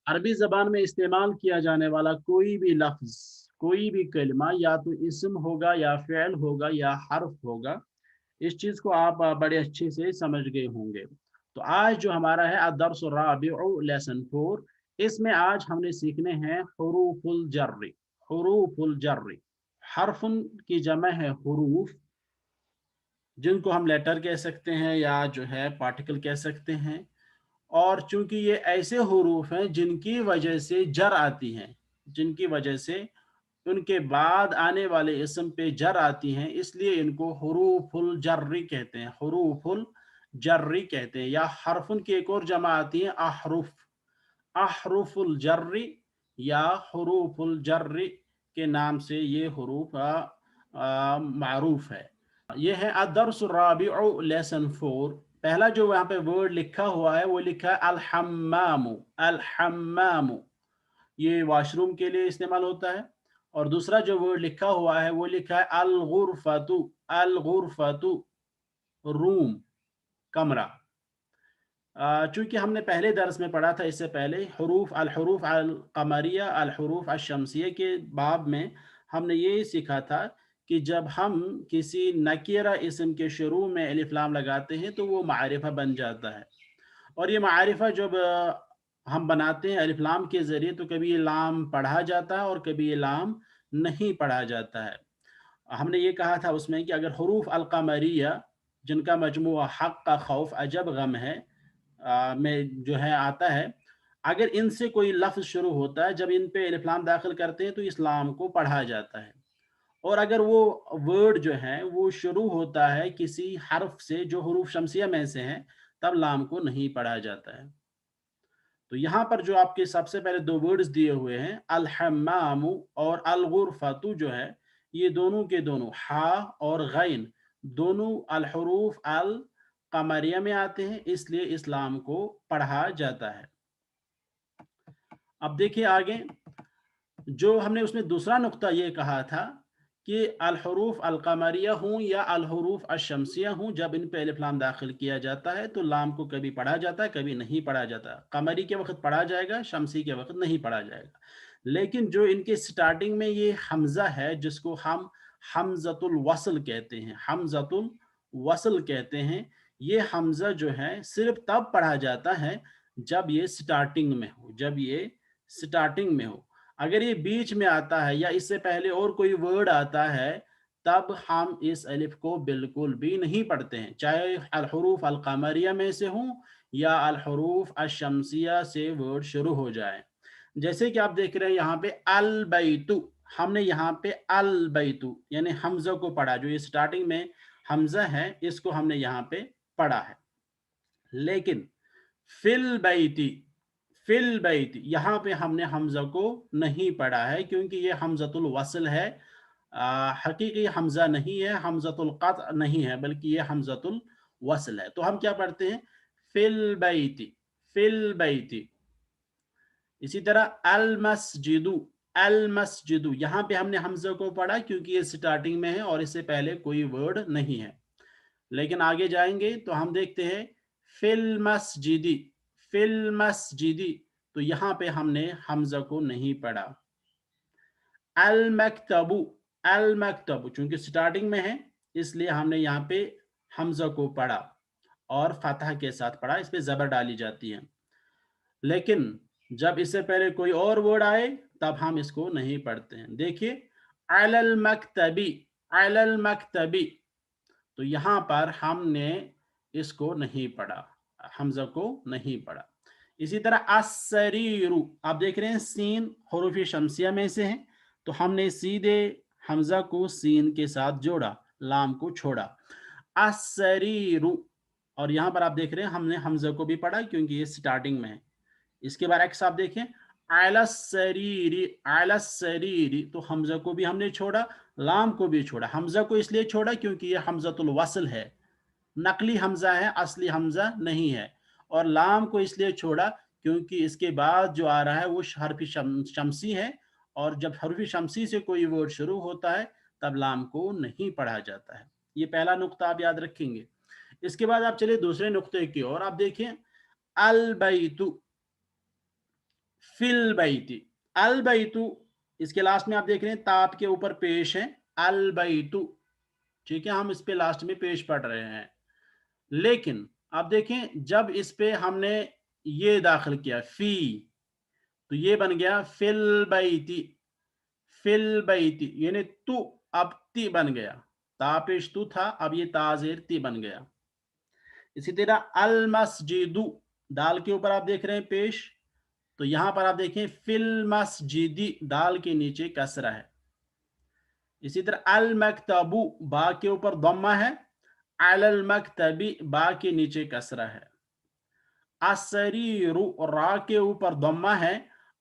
अरबी ज़बान में इस्तेमाल किया जाने वाला कोई भी लफ्ज़, कोई भी कलिमा या तो इस्म होगा या फ़िअल होगा या हर्फ़ होगा, इस चीज़ को आप बड़े अच्छे से समझ गए होंगे। तो आज जो हमारा है अद-दर्स अर्राबिउ लेसन 4, इसमें आज हमने सीखने हैं हुरूफुल जर्र, हुरूफुल जर्र। हर्फ़ुन की जमा है हुरूफ, जिनको हम लेटर कह सकते हैं या जो है पार्टिकल कह सकते हैं। और चूँकि ये ऐसे हुरूफ हैं जिनकी वजह से जर आती हैं, जिनकी वजह से उनके बाद आने वाले इस्म पे जर आती हैं, इसलिए इनको हुरूफुल जर्री कहते हैं, हुरूफुल जर्री कहते हैं। या हरफुन की एक और जमा आती है अहरुफ, अहरुफुल जर्री या हुरूफुल जर्री के नाम से ये हुरूफ मारूफ है। ये है अद-दर्स अर्राबिउ लेसन 4। पहला जो यहाँ पे वर्ड लिखा हुआ है वो लिखा है अल-हम्मामु, अल-हम्मामु, ये वॉशरूम के लिए इस्तेमाल होता है। और दूसरा जो वर्ड लिखा हुआ है वो लिखा है अल-गुरफतु, अल-गुरफतु, रूम, कमरा। चूँकि हमने पहले दर्स में पढ़ा था इससे पहले हुरूफ अल-कमरिया, अल-हुरूफ अश-शम्सिया के बाब में हमने ये सीखा था कि जब हम किसी नकीरा इस्म के शुरू में अलिफ लाम लगाते हैं तो वो मारिफा बन जाता है। और ये मारिफा जब हम बनाते हैं अलिफ लाम के ज़रिए तो कभी ये लाम पढ़ा जाता है और कभी ये लाम नहीं पढ़ा जाता है। हमने ये कहा था उसमें कि अगर हुरूफ अल-कमरिया जिनका मजमूआ हक़ का खौफ अजब गम है में जो है आता है, अगर इनसे कोई लफ्ज़ शुरू होता है, जब इन पे अलिफ लाम दाखिल करते हैं तो इस लाम को पढ़ा जाता है। और अगर वो वर्ड जो है वो शुरू होता है किसी हर्फ से जो हुरूफ शम्सिया में से हैं, तब लाम को नहीं पढ़ा जाता है। तो यहाँ पर जो आपके सबसे पहले 2 वर्ड्स दिए हुए हैं, अल-हम्मामु और अल-गुरफतु जो है, ये दोनों के दोनों हा और गैन दोनों अल-हुरूफ अल-कमरिया में आते हैं, इसलिए इस लाम को पढ़ा जाता है। अब देखिए आगे, जो हमने उसमें दूसरा नुक्ता ये कहा था कि अल-हुरूफ अल-कमरिया हों या अल-हुरूफ अश-शम्सिया हों, जब इन पे अलिफ लाम दाखिल किया जाता है तो लाम को कभी पढ़ा जाता है, कभी नहीं पढ़ा जाता। कमरी के वक़्त पढ़ा जाएगा, शम्सी के वक़्त नहीं पढ़ा जाएगा। लेकिन जो इनके स्टार्टिंग में ये हमज़ा है जिसको हम हमज़तुल वस्ल कहते हैं, हमज़तुल वस्ल कहते हैं, ये हमज़ा जो है सिर्फ़ तब पढ़ा जाता है जब ये स्टार्टिंग में हो, जब ये स्टार्टिंग में हो। अगर ये बीच में आता है या इससे पहले और कोई वर्ड आता है, तब हम इस अलिफ को बिल्कुल भी नहीं पढ़ते हैं, चाहे अल-हुरूफ अल-कमरिया में से हों या अल-हुरूफ अश-शम्सिया से वर्ड शुरू हो जाए। जैसे कि आप देख रहे हैं यहाँ पे अल-बैतु, हमने यहाँ पे अल-बैतु यानी हमज़ा को पढ़ा, जो ये स्टार्टिंग में हमज़ा है, इसको हमने यहाँ पे पढ़ा है। लेकिन फिल बैती, फिल बैती यहाँ पे हमने हमज़ा को नहीं पढ़ा है क्योंकि ये हमज़तुल वस्ल है। हकीकी हमज़ा नहीं है, हमज़तुल क़त्अ नहीं है, बल्कि ये हमज़तुल वस्ल है। तो हम क्या पढ़ते हैं? फिल बैती, फिल बैती। इसी तरह अल मस्जिदु, अल मस्जिदु, यहाँ पे हमने हमज़ा को पढ़ा क्योंकि ये स्टार्टिंग में है और इससे पहले कोई वर्ड नहीं है। लेकिन आगे जाएँगे तो हम देखते हैं फिल मस्जिदी, फिल मस्जिदी, तो यहाँ पे हमने हमज़ा को नहीं पढ़ा। अल मक्तबु, अल मक्तबु चूँकि स्टार्टिंग में है इसलिए हमने यहाँ पे हमज़ा को पढ़ा और फ़तह के साथ पढ़ा, इस पे ज़बर डाली जाती है। लेकिन जब इससे पहले कोई और वर्ड आए तब हम इसको नहीं पढ़ते हैं। देखिए अलल मक्तबी, अलल मक्तबी, तो यहाँ पर हमने इसको नहीं पढ़ा, हमज़ा को नहीं पढ़ा। इसी तरह अस्सरीरु, आप देख रहे हैं सीन हुरूफ़ शम्सिया में से है, तो हमने सीधे हमज़ा को सीन के साथ जोड़ा, लाम को छोड़ा। अस्सरीरु, और यहाँ पर आप देख रहे हैं हमने हमज़ा को भी पढ़ा क्योंकि ये स्टार्टिंग में है। इसके बरअक्स आप देखें अलस्सरीरी, अलस्सरीरी, तो हमज़ा को भी हमने छोड़ा, लाम को भी छोड़ा। हमज़ा को इसलिए छोड़ा क्योंकि ये हमज़तुल वस्ल है, नकली हमज़ा है, असली हमज़ा नहीं है। और लाम को इसलिए छोड़ा क्योंकि इसके बाद जो आ रहा है वो हर्फ़ शम्सी है और जब हर्फ़ शम्सी से कोई वर्ड शुरू होता है तब लाम को नहीं पढ़ा जाता है। ये पहला नुक्ता आप याद रखेंगे। इसके बाद आप चलिए दूसरे नुक्ते की ओर, आप देखिए अल बैतु, फिल बैती, अल बैतु, इसके लास्ट में आप देख रहे हैं ताप के ऊपर पेश है अल बैतु, ठीक है, हम इस पे लास्ट में पेश पढ़ रहे हैं। लेकिन आप देखें जब इस पे हमने ये दाखिल किया फी, तो ये बन गया फिल बैती, फिल बैती, यानी तू अब ती बन गया, तापेश तू था, अब ये ताजेर ती बन गया। इसी तरह अल मस्जिदु, दाल के ऊपर आप देख रहे हैं पेश, तो यहां पर आप देखें फिल मस्जिदी, दाल के नीचे कसरा है। इसी तरह अल मकतबु, बा के ऊपर दम्मा है, अलल मकतबी, बा के नीचे कसरा है। असरीरु, रा के ऊपर दम्मा है,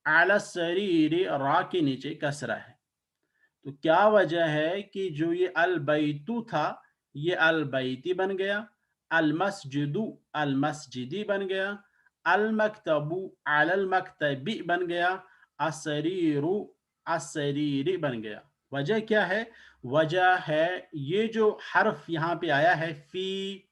अल सरीरी, रा के नीचे कसरा है। तो क्या वजह है कि जो ये अल बैतु था ये अल बैती बन गया, अल मस्जिदु अल मस्जिदी बन गया, अल मकतबु अलल मकतबी बन गया, असरीरु असरीरी बन गया। वजह क्या है? वजह है ये जो हर्फ यहाँ पे आया है फी,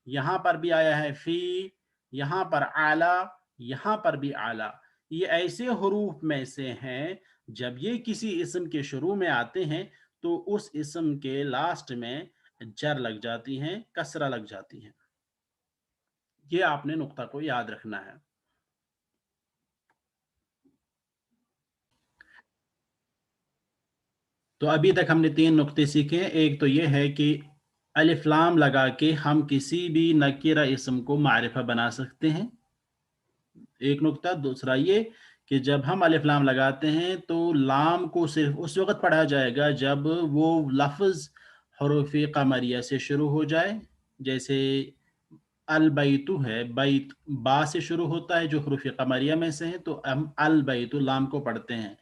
यहाँ पर भी आया है फी, यहाँ पर आला, यहाँ पर भी आला, ये ऐसे हुरूफ में से हैं जब ये किसी इसम के शुरू में आते हैं तो उस इसम के लास्ट में जर लग जाती हैं, कसरा लग जाती हैं। ये आपने नुक्ता को याद रखना है। तो अभी तक हमने 3 नुक्ते सीखे हैं। एक तो ये है कि अलिफ लाम लगा के हम किसी भी नकीरा इसम को मारिफा बना सकते हैं, एक नुक्ता। दूसरा ये कि जब हम अलिफ लाम लगाते हैं तो लाम को सिर्फ उस वक्त पढ़ा जाएगा जब वो लफ्ज़ हरूफ कमरिया से शुरू हो जाए। जैसे अल बैतु है, बैत बा से शुरू होता है जो हरूफ कमरिया में से है, तो हम अल बैतु लाम को पढ़ते हैं।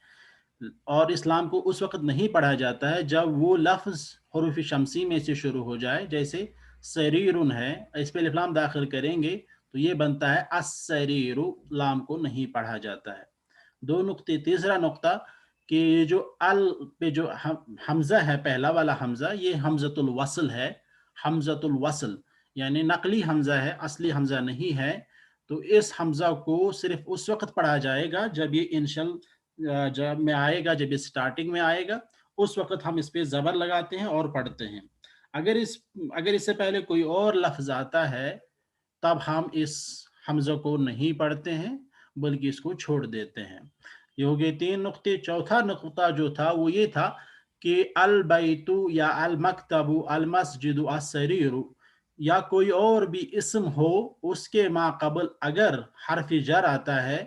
और इस्लाम को उस वक्त नहीं पढ़ा जाता है जब वो लफ्ज़ हरूफ शमसी में से शुरू हो जाए। जैसे सरीरुन है, इस पे अलिफ लाम दाखिल करेंगे तो ये बनता है अस्सरीरु, लाम को नहीं पढ़ा जाता है। 2 नुक्ते। तीसरा नुक्ता कि जो अल पे जो हमजा है, पहला वाला हमजा, ये हमजतुल वसल है, हमजतुल वसल यानी नकली हमजा है, असली हमजा नहीं है। तो इस हमजा को सिर्फ उस वक्त पढ़ा जाएगा जब ये इंशल जब में आएगा, जब ये स्टार्टिंग में आएगा, उस वक्त हम इस पे जबर लगाते हैं और पढ़ते हैं। अगर इससे पहले कोई और लफ्ज आता है तब हम इस हमजा को नहीं पढ़ते हैं बल्कि इसको छोड़ देते हैं। ये हो गए 3 नुक्ते। चौथा नुक्ता जो था वो ये था कि अल बैतु या अल मकतबु अल मस्जिदु अस्सरीरु या कोई और भी इस्म हो, उसके माक़बल अगर हर्फ जर आता है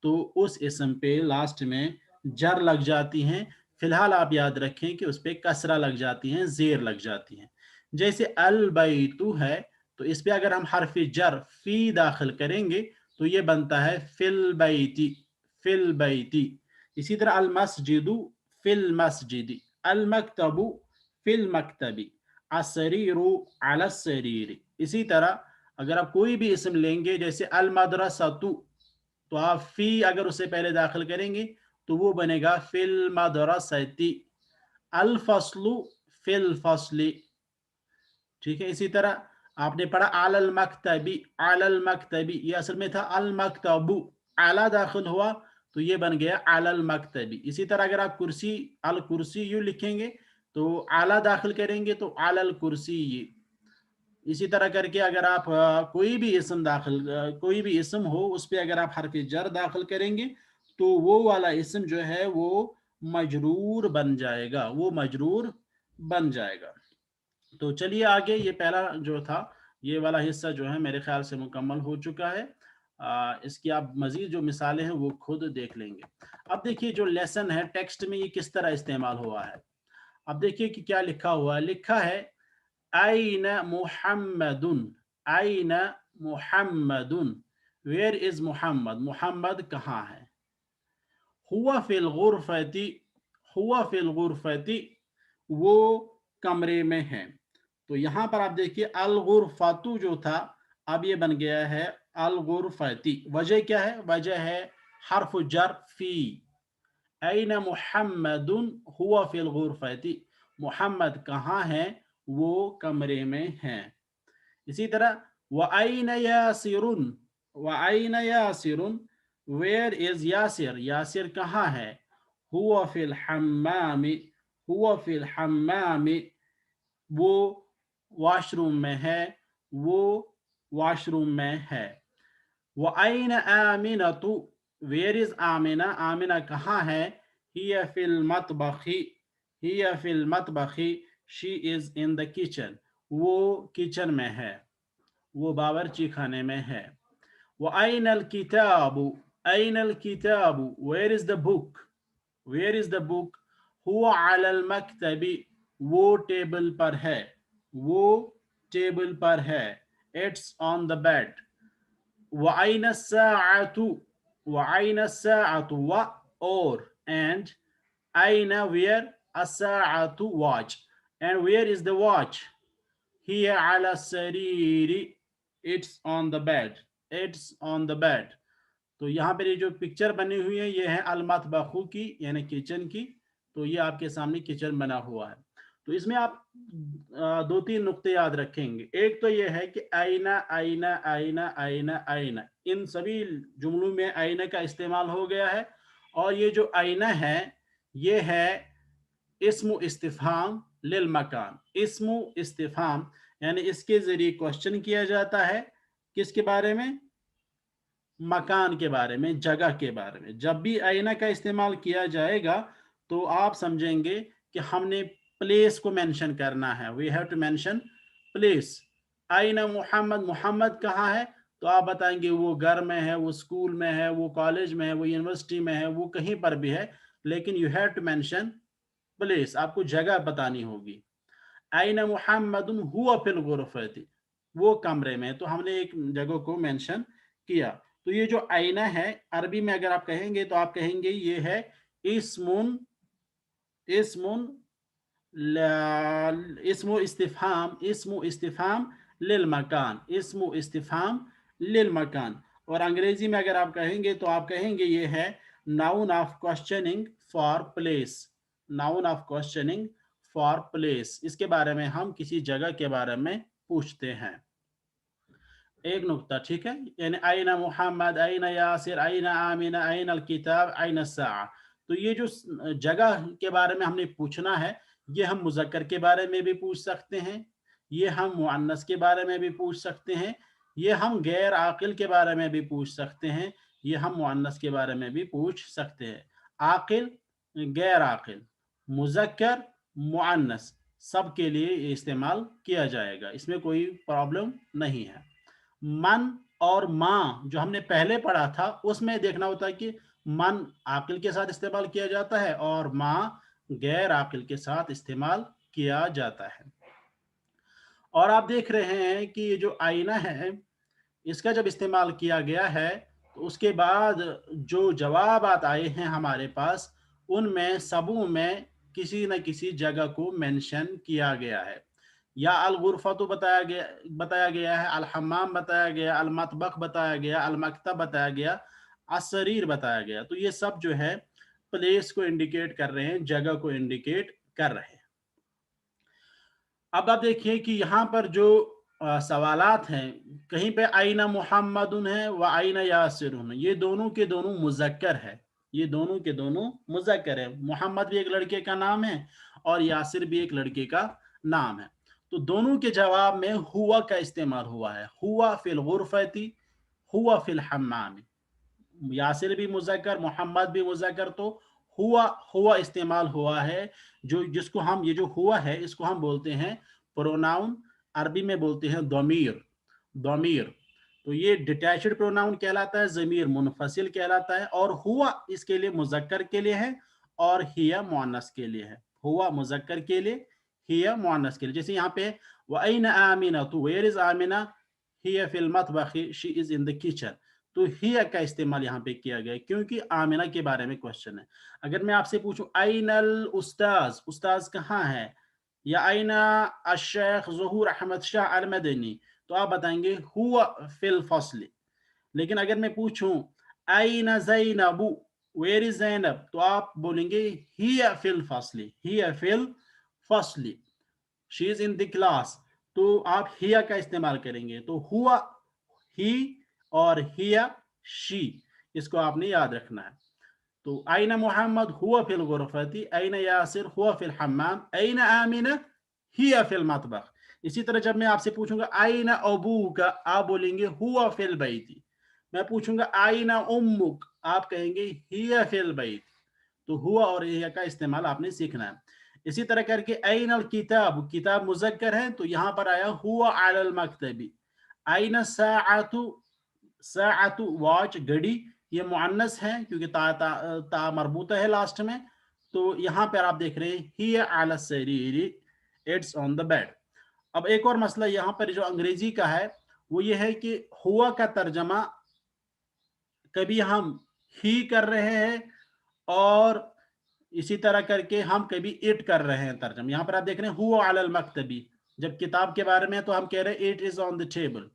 तो उस इस्म पे लास्ट में जर लग जाती हैं। फिलहाल आप याद रखें कि उस पे कसरा लग जाती हैं, जेर लग जाती हैं। जैसे अल बैतु है तो इस पे अगर हम हर्फ जर फी दाखिल करेंगे तो ये बनता है फिल बैती, फिल बैती। इसी तरह अल मस्जिदु फिल मस्जिदी, अल मकतबु फिल मकतबी, असरीरु अल सरीरी। इसी तरह अगर आप कोई भी इसम लेंगे जैसे अल मदरसतु, तो आप फी अगर उससे पहले दाखिल करेंगे तो वो बनेगा फिल मदरसती, अल फस्लु फिल फस्ली, ठीक है। इसी तरह आपने पढ़ा अलल मकतबी, अलल मकतबी, ये असल में था अल मकतबु, आला दाखिल हुआ तो ये बन गया अलल मकतबी। इसी तरह अगर आप कुर्सी अल कुर्सी यू लिखेंगे तो आला दाखिल करेंगे तो अलल कुर्सी। इसी तरह करके अगर आप कोई भी इसम दाखिल कोई भी इसम हो उस पर अगर आप हरफ जर दाखिल करेंगे तो वो वाला इसम जो है वो मजरूर बन जाएगा, वो मजरूर बन जाएगा। तो चलिए आगे, ये पहला जो था ये वाला हिस्सा जो है मेरे ख्याल से मुकम्मल हो चुका है। इसकी आप मजीद जो मिसालें हैं वो खुद देख लेंगे। अब देखिए जो लेसन है टेक्स्ट में ये किस तरह इस्तेमाल हुआ है। अब देखिए कि क्या लिखा हुआ है। लिखा है आइना मुहम्मदुन, आइना मुहम्मदुन, वेयर इज मुहम्मद, मुहम्मद कहाँ है। हुआ फिल गुरफती, हुआ फिल गुरफती, वो कमरे में है। तो यहां पर आप देखिए अल गुरफतु जो था अब ये बन गया है अल गुरफती। वजह क्या है? वजह है हर्फ जर फी, ऐना मुहम्मदुन हुआ फिल गुरफती, मुहम्मद कहाँ है, वो कमरे में है। इसी तरह व ऐना यासिरुन, व ऐना यासिरुन, वेयर इज यासिर, यासिर कहाँ है? हुआ फिल हम्मामी, हुआ फिल हम्मामी, वो वॉशरूम में है, वो वॉशरूम में है। व आइन आमिना तु, वेयर इज आमिना, आमिना कहाँ है? हिया फिल मतबखी, हिया फिल मतबखी, she is in the kitchen, वो किचन में है, वो बावर्ची खाने में है। व आइन अल किताबु, आइन अल किताबु, where is the book, where is the book? हुआ अलल मकतबी, वो टेबल पर है, वो टेबल पर है। It's on the bed. وأين الساعة, وأين الساعة, و or and أين where, الساعة watch, and where is the watch? هي على السرير, it's on the bed, it's on the bed. तो यहाँ पर ये जो पिक्चर बनी हुई है ये है अलमतबखू की यानी किचन की। तो ये आपके सामने किचन बना हुआ है। तो इसमें आप दो तीन नुक्ते याद रखेंगे। एक तो ये है कि आईना आईना आईना आईना आईना, इन सभी जुमलों में आईना का इस्तेमाल हो गया है। और ये जो आईना है ये है इस्मु इस्तिफाम लिल मकान, इस्मु इस्तिफाम यानी इसके जरिए क्वेश्चन किया जाता है किसके बारे में? मकान के बारे में, जगह के बारे में। जब भी आईना का इस्तेमाल किया जाएगा तो आप समझेंगे कि हमने प्लेस को मेंशन करना है। We have to mention place. आईना मोहम्मद, मोहम्मद कहाँ है? तो आप बताएंगे वो घर में है, वो स्कूल में है, वो कॉलेज में है, वो यूनिवर्सिटी में है, वो कहीं पर भी है, लेकिन you have to mention place, आपको जगह बतानी होगी। आईना मोहम्मद हुआ फिल गुरफती, वो कमरे में, तो हमने एक जगह को मेंशन किया। तो ये जो आईना है अरबी में अगर आप कहेंगे तो आप कहेंगे ये है इस्मुन, इस्मुन इस्मु इस्तिफाम, इस्मु इस्तिफाम लिल मकान, इस्मु इस्तिफाम लिल मकान। और अंग्रेजी में अगर आप कहेंगे तो आप कहेंगे ये है noun of questioning for place, noun of questioning for place. इसके बारे में हम किसी जगह के बारे में पूछते हैं। एक नुक्ता, ठीक है। यानी आइना मोहम्मद, आइना यासिर, आइना आमिना, आइना अल किताब, आइना साआ। तो ये जो जगह के बारे में हमने पूछना है ये हम मुज़क्कर के बारे में भी पूछ सकते हैं, ये हम मुअन्नस के बारे में भी पूछ सकते हैं, ये हम गैर आकिल के बारे में भी पूछ सकते हैं, ये हम मुअन्नस के बारे में भी पूछ सकते हैं। आकिल, गैर आकिल, मुज़क्कर, मुअन्नस, सब के लिए ये इस्तेमाल किया जाएगा, इसमें कोई प्रॉब्लम नहीं है। मन और माँ जो हमने पहले पढ़ा था उसमें देखना होता है कि मन आकिल के साथ इस्तेमाल किया जाता है और माँ गैर आकिल के साथ इस्तेमाल किया जाता है। और आप देख रहे हैं कि ये जो आईना है इसका जब इस्तेमाल किया गया है तो उसके बाद जो जवाबात आए हैं हमारे पास उनमें सबों में किसी न किसी जगह को मेंशन किया गया है। या अल गुरफा तो बताया गया है, अल हम्माम बताया गया, अल मतबख बताया गया, अल मकतब बताया गया, असरीर बताया गया। तो ये सब जो है प्लेस को इंडिकेट कर रहे हैं, जगह को इंडिकेट कर रहे हैं। अब आप देखिए कि यहाँ पर जो सवालात हैं, कहीं पे आइना मुहम्मदुन है व आइना यासिरुन, ये दोनों के दोनों मुज़क्कर है, ये दोनों के दोनों मुज़क्कर है। मोहम्मद भी एक लड़के का नाम है और यासिर भी एक लड़के का नाम है। तो दोनों के जवाब में हुआ का इस्तेमाल हुआ है, हुआ फिल गुरफती, हुआ फिल हम्माम। यासिर भी मुज़क्कर, मोहम्मद भी मुज़क्कर, तो हुआ हुआ इस्तेमाल हुआ है। जो जिसको हम ये जो हुआ है इसको हम बोलते हैं प्रोनाउन, अरबी में बोलते हैं दमीर, दमीर। तो ये डिटैच्ड प्रोनाउन कहलाता है, ज़मीर मुनफसिल कहलाता है। और हुआ इसके लिए मुज़क्कर के लिए है और हिया मुअन्नस के लिए है। हुआ मुज़क्कर के लिए, हिया मुअन्नस के लिए। जैसे यहाँ पे व अयना आमिना, तो वेयर इज आमिना, हिया फिल मतबखी, she is in the kitchen. तो हिया का इस्तेमाल यहाँ पे किया गया क्योंकि आमिना के बारे में क्वेश्चन है। अगर मैं आपसे पूछूं आइनल उस्ताज, उस्ताज कहाँ है, या आइना अशेख ज़हूर अहमद शाह अल मदनी, तो आप बताएंगे हुआ फिल फसली। लेकिन अगर मैं पूछूं आइना ज़ैनबु, वेयर इज ज़ैनब, तो आप बोलेंगे हिया फिल फसली, हिया फिल फसली, she is in the class. तो आप हिया का इस्तेमाल करेंगे। तो हुआ ही और हिया शी, इसको आपने याद रखना है। तो आइना मोहम्मद हुआ फिल गुरफती, आइना यासिर हुआ फिल हम्माम, आइना आमिना हिया फिल मतबख। इसी तरह जब मैं आपसे पूछूंगा आइना अबूका, आप बोलेंगे हुआ फिल बैती। मैं पूछूंगा आइना उम्मुक, आप कहेंगे हिया फिल बैत। तो हुआ और हिया का इस्तेमाल आपने सीखना है। इसी तरह करके आइन अल किताब, किताब मुज़क्कर है तो यहाँ पर आया हुआ अलल मकतबी। आइन साअतु, साअतु वॉच घड़ी, ये मुअन्नस है क्योंकि ता मरबूता है लास्ट में। तो यहाँ पर आप देख रहे हैं हिया अला सरीरी, इट्स ऑन द बेड। अब एक और मसला यहाँ पर जो अंग्रेजी का है वो ये है कि हुआ का तर्जमा कभी हम ही कर रहे हैं और इसी तरह करके हम कभी इट कर रहे हैं तर्जम। यहाँ पर आप देख रहे हैं हुआ अलल मकतबी, जब किताब के बारे में तो हम कह रहे हैं it is on the table.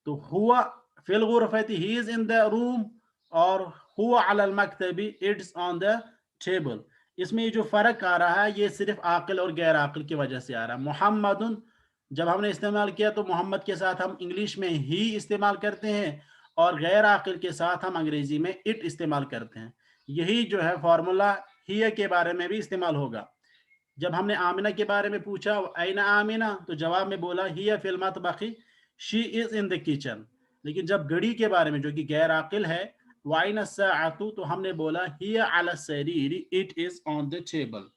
तो हुआ फिल गुरफती, he is in the room, और हुआ अलल मकतबी, इट्स ऑन द टेबल। इसमें ये जो फर्क आ रहा है ये सिर्फ आकिल और गैर आकिल की वजह से आ रहा है। मोहम्मदुन जब हमने इस्तेमाल किया तो मोहम्मद के साथ हम इंग्लिश में ही इस्तेमाल करते हैं और गैर आकिल के साथ हम अंग्रेजी में इट इस्तेमाल करते हैं। यही जो है फॉर्मूला हिया के बारे में भी इस्तेमाल होगा। जब हमने आमिना के बारे में पूछा आइना आमिना, तो जवाब में बोला हिया फिल मतबखी, she is in the kitchen. लेकिन जब घड़ी के बारे में जो कि गैर आकिल है वाइना साअतु, तो हमने बोला हिया अला सरीरी, it is on the table.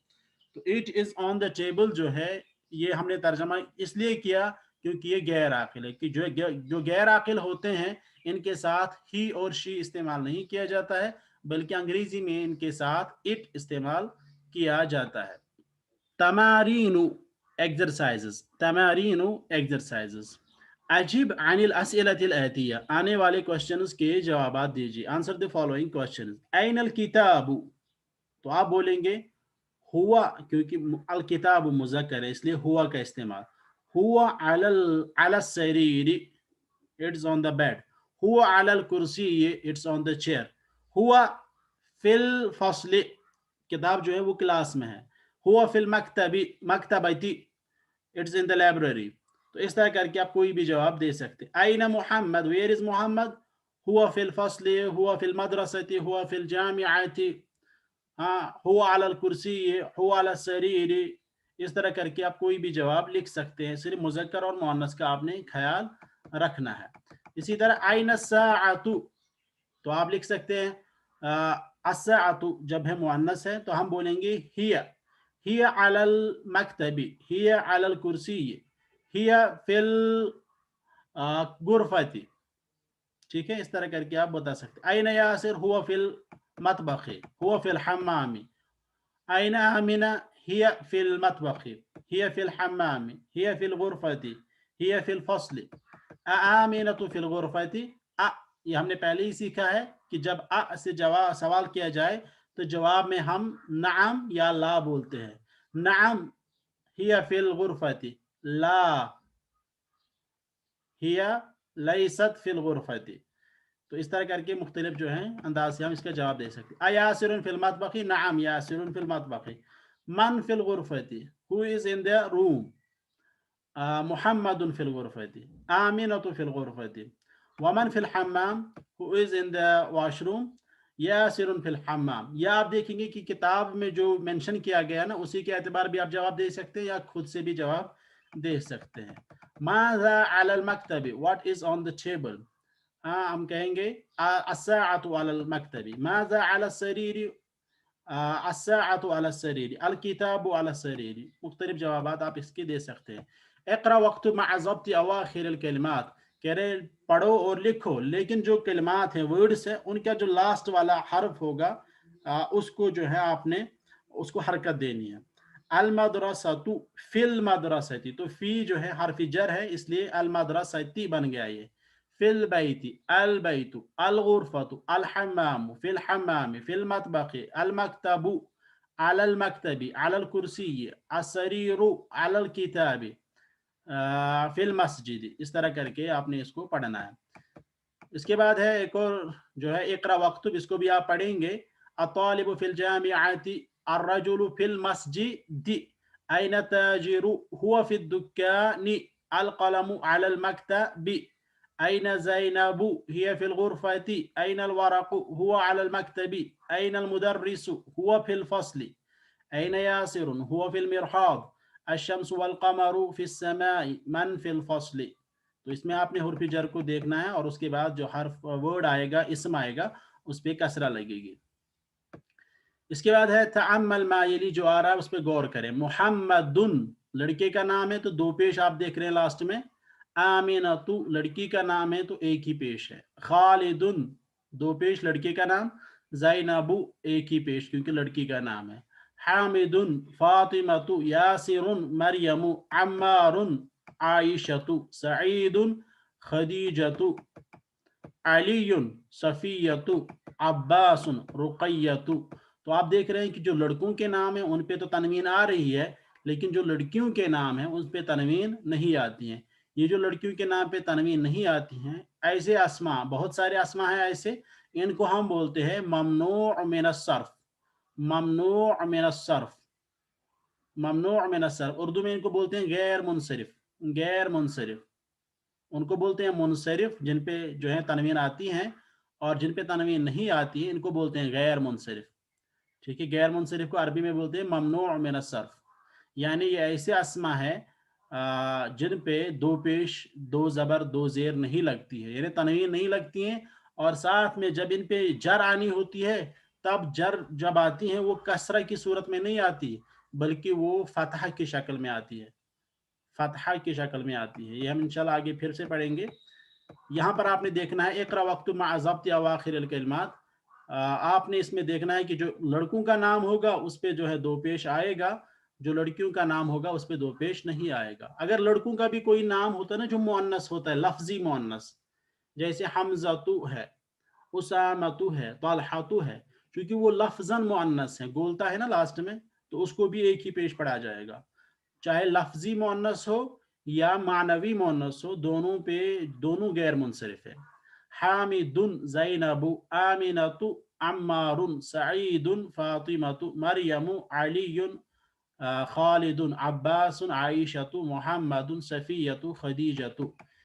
तो it is on the table जो है ये हमने तर्जमा इसलिए किया क्योंकि ये गैर आकिल है, कि जो गैर आकिल होते हैं इनके साथ ही और शी इस्तेमाल नहीं किया जाता है, बल्कि अंग्रेजी में इनके साथ इट इस्तेमाल किया जाता है। तमारीनु एक्सरसाइजेस, तमारीनु एक्सरसाइजेस। अजीब अनिल अस्इलतिल आतिया, आने वाले क्वेश्चंस के जवाब दीजिए। Answer the following questions. Anal किताबु, तो आप बोलेंगे हुआ, क्योंकि अल किताब मुज़क्कर है इसलिए हुआ का इस्तेमाल। हुआ अलल अला सरीरी, इट्स ऑन द बेड। हुआ अलल कुर्सी, इट्स ऑन द चेयर। हुआ फिल फस्ल, किताब जो है वो क्लास में है। हुआ फिल मकतबी, मकतबती, इट्स इन द लाइब्रेरी। तो इस तरह करके आप कोई भी जवाब दे सकते। आइना मोहम्मद, वेयर इज मोहम्मद। हुआ फिल फस्ल, हुआ फिल मदरसती, हुआ फिल जामिअती, हाँ हुआ अलल कुर्सी, हुआ अला सरीरी। इस तरह करके आप कोई भी जवाब लिख सकते हैं, सिर्फ मुज़क्कर और मुअन्नस का आपने ख्याल रखना है। इसी तरह आइना साअतु, तो आप लिख सकते हैं अस्साअतु जब है मुअन्नस है तो हम बोलेंगे हिया, हिया अलल मकतबी, हिया अलल कुर्सी, हिया फिल गुरफती। ठीक है, इस तरह करके आप बता सकते। आइना यासिर, हुआ फिल मतबखी, हुआ फिल हम्मामी। आइना आमिना, हिया फिल मतबखी, हिया फिल हम्मामी, हिया फिल गुरफती, हिया फिल फस्ली। आमिनतु फिल गुरफती। अ, ये हमने पहले ही सीखा है कि जब अ से जवाब सवाल किया जाए तो जवाब में हम नअम या ला बोलते हैं। नअम हिया फिल गुरफती, ला हिया लैसत फिल गुरफती। तो इस तरह करके मुख्तलिफ जो है अंदाज से हम इसका जवाब दे सकते हैं। यासिरुन फिल मतबखी, नअम यासिरुन फिल मतबखी। मन फिल गुरफती, who is in the room. मुहम्मदुन फिल गुरफती, आमिनतु फिल गुरफती। वमन फिल हम्माम, who is in the washroom. यासिरुन फिल हम्माम। या आप देखेंगे कि किताब में जो मेंशन किया गया ना उसी के एतबार भी आप जवाब दे सकते हैं या खुद से भी जवाब दे सकते हैं। माज़ा अलल मकतबी, what is on the table. हाँ हम कहेंगे अस्साअतु अलल मकतबी। माज़ा अला सरीरी, अस्साअतु अला सरीरी, अल किताबु अला सरीरी। मुख्तलिफ जवाबात आप इसके दे सकते हैं। इक़रा वक्तुब मअ ज़ब्ति अवाखिर अल कलिमात, कह रहे पढ़ो और लिखो लेकिन जो कलिमात हैं वर्ड्स हैं उनका जो लास्ट वाला हर्फ होगा उसको जो है आपने उसको हरकत देनी है। अल मदरसतु फिल मदरसती, तो फी जो है हर्फ जर है इसलिए अल मदरसती बन गया ये। फिल बैती, अल बैतु, अल गुरफतु, अल हम्मामु, फिल हम्मामी, फिल मतबखी, अल मकतबु, अलल मकतबी, अलल कुर्सी, असरीरु, अलल किताबी, फिल मस्जिद। इस तरह करके आपने इसको पढ़ना है। इसके बाद है एक और जो है इक़रा वक्तुब, इसको भी आप पढ़ेंगे। अत्तालिबु फिल जामिअती, अर्रजुलु फिल मस्जिदी, ऐन ताजिरु, हुवा फिद दुक्कानी, अल क़लमु अलल मकतबी, أين زينب هي في الغرفة أين الورق هو على المكتب أين المدرس هو في الفصل أين ياسر هو في المرحاض الشمس والقمر في السماء من في الفصل. तो इसमें आपने हुर्फ जर को देखना है और उसके बाद जो हर्फ वर्ड आएगा इसम आएगा उस पे कसरा लगेगी. इसके बाद है तअम्मल मा यली जो आ रहा है उस पे गौर करें. मुहम्मदुन लड़के का नाम है तो दो पेश आप देख रहे हैं लास्ट में. आमिनतु लड़की का नाम है तो एक ही पेश है. खालिदुन दो पेश लड़के का नाम. ज़ैनबु एक ही पेश क्योंकि लड़की का नाम है. हामिदुन फातिमतु यासिरुन मरियमु अम्मारुन आयशतु सईदुन खदीजतु अलीयुन सफियतु अब्बासुन रुकैयतु. तो आप देख रहे हैं कि जो लड़कों के नाम है उन पे तो तनवीन आ रही है लेकिन जो लड़कियों के नाम है उन पे तनवीन नहीं आती है. ये जो लड़कियों के नाम पे तनवीन नहीं आती हैं ऐसे अस्मा बहुत सारे अस्मा हैं ऐसे, इनको हम बोलते हैं ममनू मिनस सर्फ. ममनू मिनस सर्फ, ममनू मिनस सर्फ. उर्दू में इनको बोलते हैं गैर मुनसरिफ. गैर मुनसरिफ उनको बोलते हैं मुनसरिफ जिन पे जो है तनवीन आती हैं और जिन पे तनवीन नहीं आती है इनको बोलते हैं गैर मुनसरिफ. ठीक है, गैर मुनसरिफ को अरबी में बोलते हैं ममनू मिन सर्फ. यानी ये ऐसे अस्मा है जिन पे दो पेश दो ज़बर दो ज़ेर नहीं लगती है, यानी तनवीन नहीं लगती हैं और साथ में जब इन पे जर आनी होती है तब जर जब आती है वो कसरा की सूरत में नहीं आती बल्कि वो फतह की शक्ल में आती है. फतहा की शक्ल में आती है. ये हम इंशाल्लाह आगे फिर से पढ़ेंगे. यहाँ पर आपने देखना है इक़रा वक़्तु मअ ज़ब्ति अवाखिर अल कलिमात. आपने इसमें देखना है कि जो लड़कों का नाम होगा उस पे जो है दो पेश आएगा, जो लड़कियों का नाम होगा उस पे दो पेश नहीं आएगा. अगर लड़कों का भी कोई नाम होता है ना जो मुअन्नस होता है लफ्जी मुअन्नस, जैसे हमज़तु है, उसामतु है, तलहतु है, क्योंकि वो लफ्ज़न मुअन्नस है, बोलता है ना लास्ट में, तो उसको भी एक ही पेश पढ़ा जाएगा. चाहे लफ्जी मुअन्नस हो या मानवी मुअन्नस हो, दोनों पे दोनों गैर मुनसरिफ है. हामिदुन ज़ैनबु आमिनतु अम्मारुन सईदुन फातिमतु मरियमु अलीयुन खालिदुन अब्बासुन आयशतु मुहम्मदुन सफियतु खदीजतु.